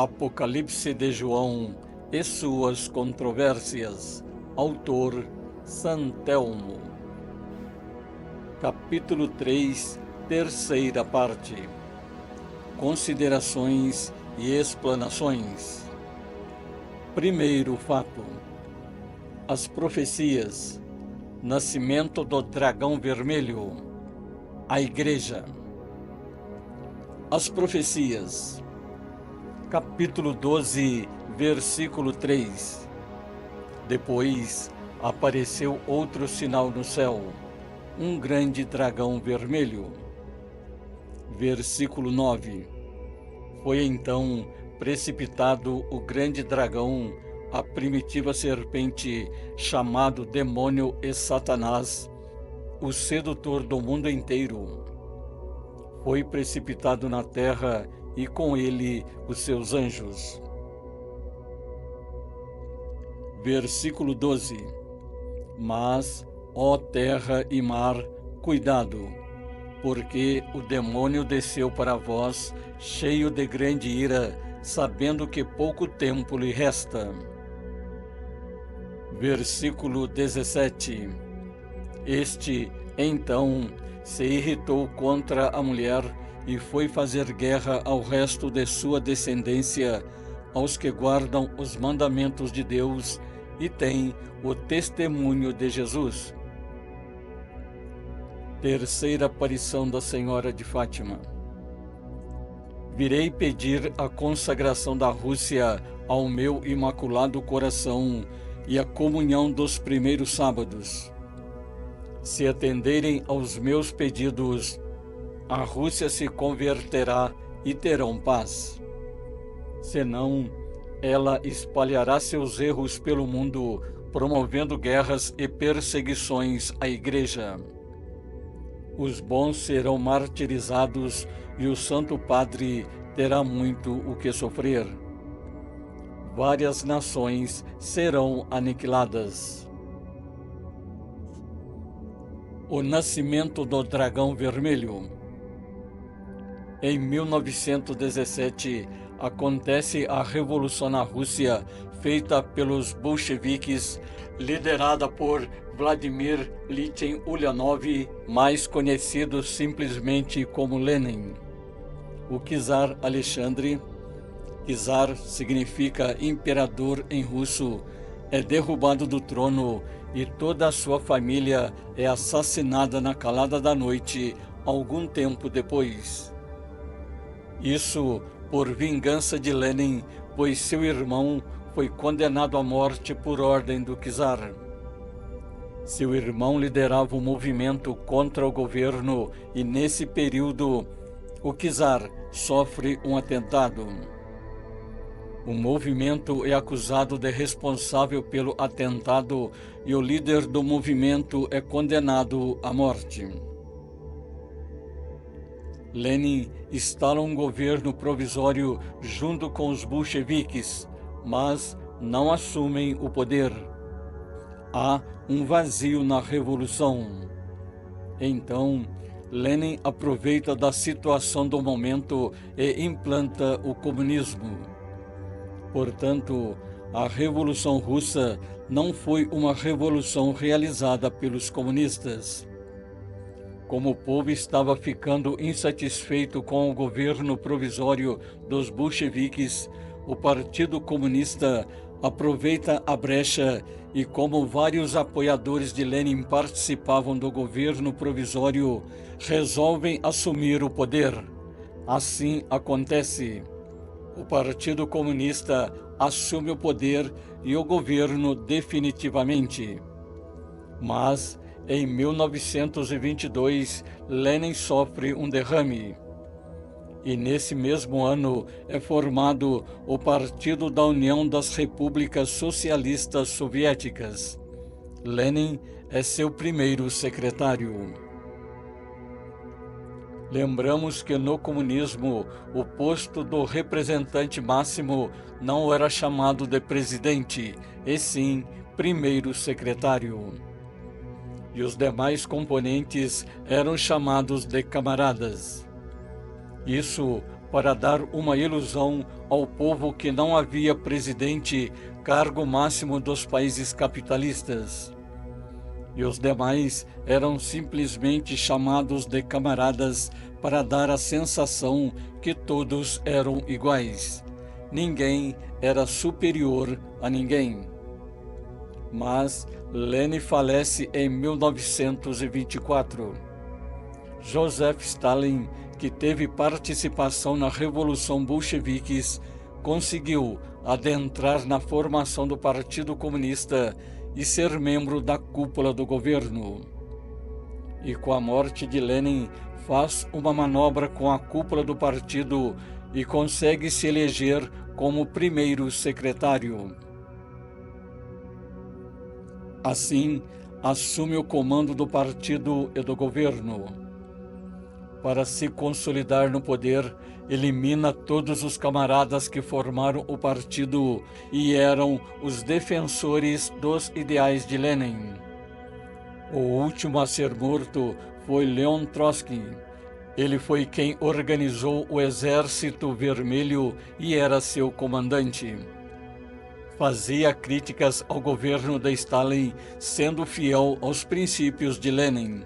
Apocalipse de João e suas controvérsias. Autor Santelmo. Capítulo 3, terceira parte. Considerações e explanações. Primeiro fato: as profecias. Nascimento do dragão vermelho. A igreja. As profecias. Capítulo 12, versículo 3. Depois apareceu outro sinal no céu, um grande dragão vermelho. Versículo 9. Foi então precipitado o grande dragão, a primitiva serpente, chamado Demônio e Satanás, o sedutor do mundo inteiro. Foi precipitado na terra e com ele os seus anjos. Versículo 12. Mas, ó terra e mar, cuidado, porque o demônio desceu para vós, cheio de grande ira, sabendo que pouco tempo lhe resta. Versículo 17. Este, então, se irritou contra a mulher e foi fazer guerra ao resto de sua descendência, aos que guardam os mandamentos de Deus e têm o testemunho de Jesus. Terceira aparição da Senhora de Fátima. Virei pedir a consagração da Rússia ao meu imaculado coração e a comunhão dos primeiros sábados. Se atenderem aos meus pedidos, a Rússia se converterá e terão paz. Senão, ela espalhará seus erros pelo mundo, promovendo guerras e perseguições à Igreja. Os bons serão martirizados e o Santo Padre terá muito o que sofrer. Várias nações serão aniquiladas. O nascimento do dragão vermelho. Em 1917, acontece a Revolução na Rússia, feita pelos bolcheviques, liderada por Vladimir Ilyich Ulyanov, mais conhecido simplesmente como Lenin. O czar Alexandre, czar significa imperador em russo, é derrubado do trono e toda a sua família é assassinada na calada da noite, algum tempo depois. Isso por vingança de Lenin, pois seu irmão foi condenado à morte por ordem do czar. Seu irmão liderava o movimento contra o governo e, nesse período, o czar sofre um atentado. O movimento é acusado de responsável pelo atentado e o líder do movimento é condenado à morte. Lenin instala um governo provisório junto com os bolcheviques, mas não assumem o poder. Há um vazio na revolução. Então, Lenin aproveita da situação do momento e implanta o comunismo. Portanto, a Revolução Russa não foi uma revolução realizada pelos comunistas. Como o povo estava ficando insatisfeito com o governo provisório dos bolcheviques, o Partido Comunista aproveita a brecha e, como vários apoiadores de Lenin participavam do governo provisório, resolvem assumir o poder. Assim acontece. O Partido Comunista assume o poder e o governo definitivamente. Mas, em 1922, Lenin sofre um derrame. E nesse mesmo ano é formado o Partido da União das Repúblicas Socialistas Soviéticas. Lenin é seu primeiro secretário. Lembramos que no comunismo o posto do representante máximo não era chamado de presidente, e sim primeiro secretário. E os demais componentes eram chamados de camaradas. Isso para dar uma ilusão ao povo que não havia presidente, cargo máximo dos países capitalistas. E os demais eram simplesmente chamados de camaradas para dar a sensação que todos eram iguais. Ninguém era superior a ninguém. Mas Lenin falece em 1924. Joseph Stalin, que teve participação na Revolução Bolchevique, conseguiu adentrar na formação do Partido Comunista e ser membro da cúpula do governo. E com a morte de Lenin, faz uma manobra com a cúpula do partido e consegue se eleger como primeiro secretário. Assim, assume o comando do partido e do governo. Para se consolidar no poder, elimina todos os camaradas que formaram o partido e eram os defensores dos ideais de Lenin. O último a ser morto foi Leon Trotsky. Ele foi quem organizou o Exército Vermelho e era seu comandante. Fazia críticas ao governo de Stalin, sendo fiel aos princípios de Lenin.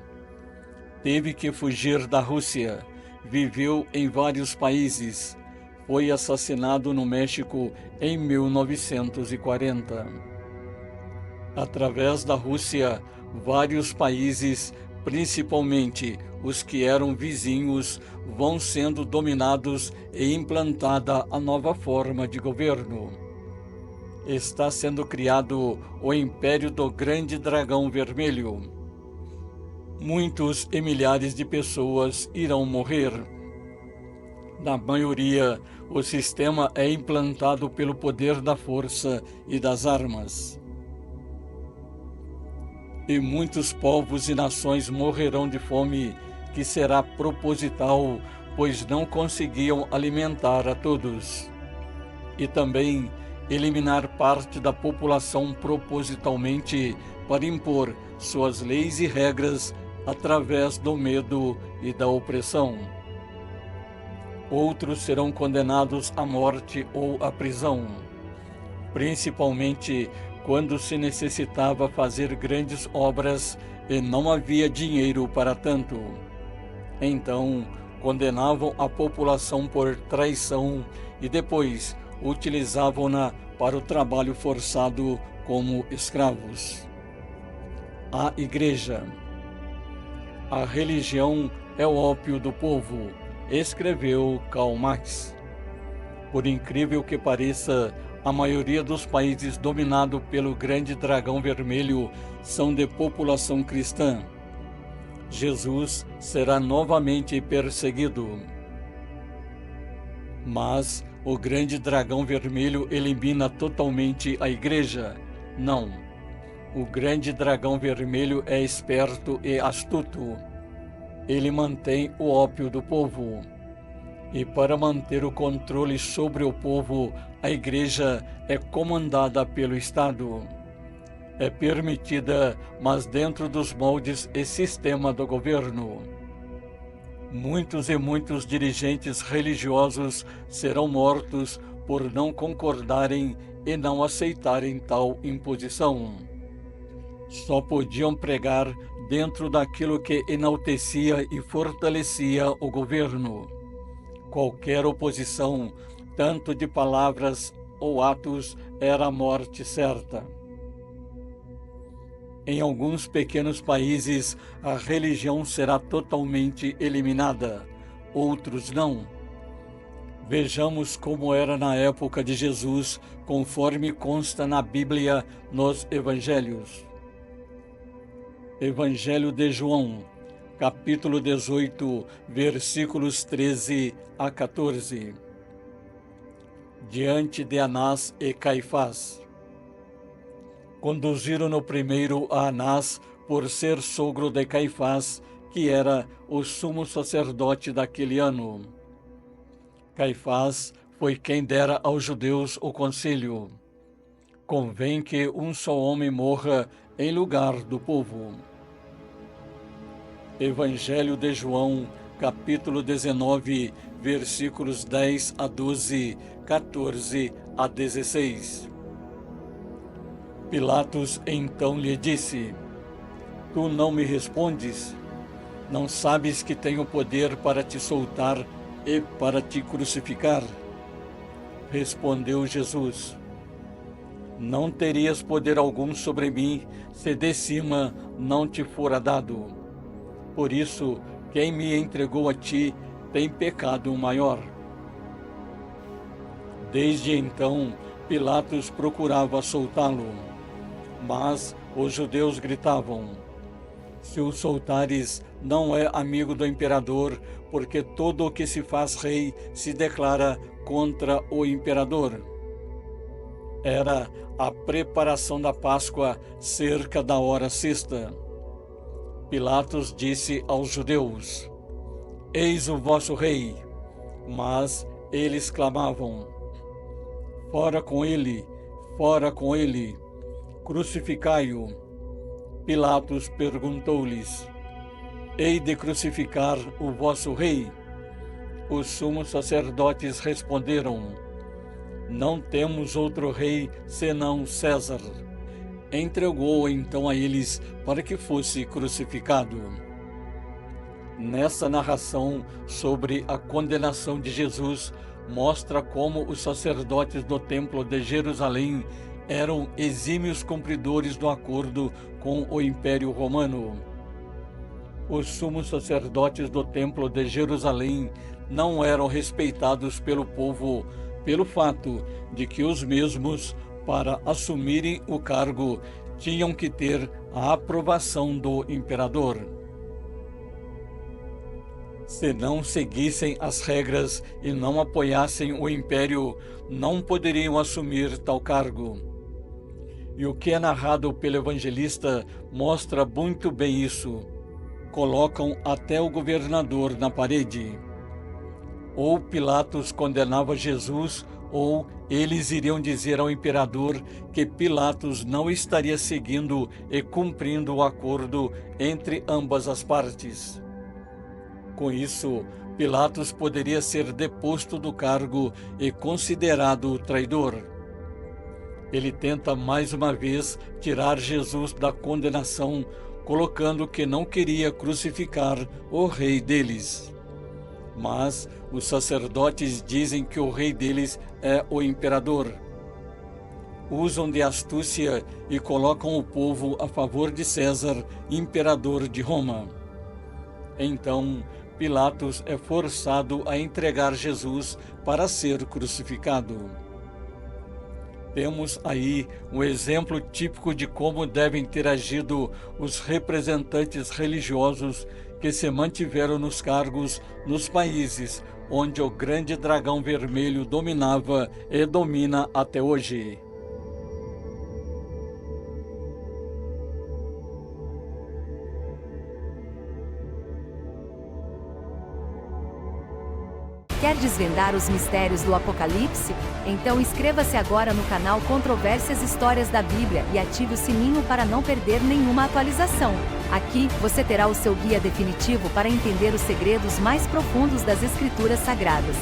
Teve que fugir da Rússia, viveu em vários países, foi assassinado no México em 1940. Através da Rússia, vários países, principalmente os que eram vizinhos, vão sendo dominados e implantada a nova forma de governo. Está sendo criado o Império do Grande Dragão Vermelho. Muitos e milhares de pessoas irão morrer. Na maioria, o sistema é implantado pelo poder da força e das armas. E muitos povos e nações morrerão de fome, que será proposital, pois não conseguiam alimentar a todos. E também eliminar parte da população propositalmente para impor suas leis e regras através do medo e da opressão. Outros serão condenados à morte ou à prisão, principalmente quando se necessitava fazer grandes obras e não havia dinheiro para tanto. Então, condenavam a população por traição e depois utilizavam-na para o trabalho forçado como escravos. A Igreja. A religião é o ópio do povo, escreveu Karl Marx. Por incrível que pareça, a maioria dos países dominados pelo grande dragão vermelho são de população cristã. Jesus será novamente perseguido. Mas o grande dragão vermelho elimina totalmente a igreja? Não. O grande dragão vermelho é esperto e astuto. Ele mantém o ópio do povo. E para manter o controle sobre o povo, a igreja é comandada pelo Estado. É permitida, mas dentro dos moldes e sistema do governo. Muitos e muitos dirigentes religiosos serão mortos por não concordarem e não aceitarem tal imposição. Só podiam pregar dentro daquilo que enaltecia e fortalecia o governo. Qualquer oposição, tanto de palavras ou atos, era a morte certa. Em alguns pequenos países, a religião será totalmente eliminada, outros não. Vejamos como era na época de Jesus, conforme consta na Bíblia nos Evangelhos. Evangelho de João, capítulo 18, versículos 13 a 14. Diante de Anás e Caifás. Conduziram-no primeiro a Anás por ser sogro de Caifás, que era o sumo sacerdote daquele ano. Caifás foi quem dera aos judeus o conselho: convém que um só homem morra em lugar do povo. Evangelho de João, capítulo 19, versículos 10 a 12, 14 a 16. Pilatos então lhe disse: Tu não me respondes? Não sabes que tenho poder para te soltar e para te crucificar? Respondeu Jesus: Não terias poder algum sobre mim se de cima não te fora dado. Por isso, quem me entregou a ti tem pecado maior. Desde então, Pilatos procurava soltá-lo, mas os judeus gritavam: Se o soltares, não é amigo do imperador, porque todo o que se faz rei se declara contra o imperador. Era a preparação da Páscoa, cerca da hora sexta. Pilatos disse aos judeus: Eis o vosso rei. Mas eles clamavam: Fora com ele, fora com ele, crucificai-o. Pilatos perguntou-lhes: Hei de crucificar o vosso rei? Os sumos sacerdotes responderam: Não temos outro rei senão César. Entregou-o então a eles para que fosse crucificado. Nessa narração sobre a condenação de Jesus, mostra como os sacerdotes do Templo de Jerusalém eram exímios cumpridores do acordo com o Império Romano. Os sumos sacerdotes do Templo de Jerusalém não eram respeitados pelo povo pelo fato de que os mesmos, para assumirem o cargo, tinham que ter a aprovação do imperador. Se não seguissem as regras e não apoiassem o império, não poderiam assumir tal cargo. E o que é narrado pelo evangelista mostra muito bem isso. Colocam até o governador na parede. Ou Pilatos condenava Jesus, ou eles iriam dizer ao imperador que Pilatos não estaria seguindo e cumprindo o acordo entre ambas as partes. Com isso, Pilatos poderia ser deposto do cargo e considerado traidor. Ele tenta mais uma vez tirar Jesus da condenação, colocando que não queria crucificar o rei deles. Mas os sacerdotes dizem que o rei deles é o imperador. Usam de astúcia e colocam o povo a favor de César, imperador de Roma. Então, Pilatos é forçado a entregar Jesus para ser crucificado. Temos aí um exemplo típico de como devem ter agido os representantes religiosos que se mantiveram nos cargos nos países onde o grande dragão vermelho dominava e domina até hoje. Quer desvendar os mistérios do Apocalipse? Então inscreva-se agora no canal Controvérsias Histórias da Bíblia e ative o sininho para não perder nenhuma atualização. Aqui, você terá o seu guia definitivo para entender os segredos mais profundos das Escrituras Sagradas.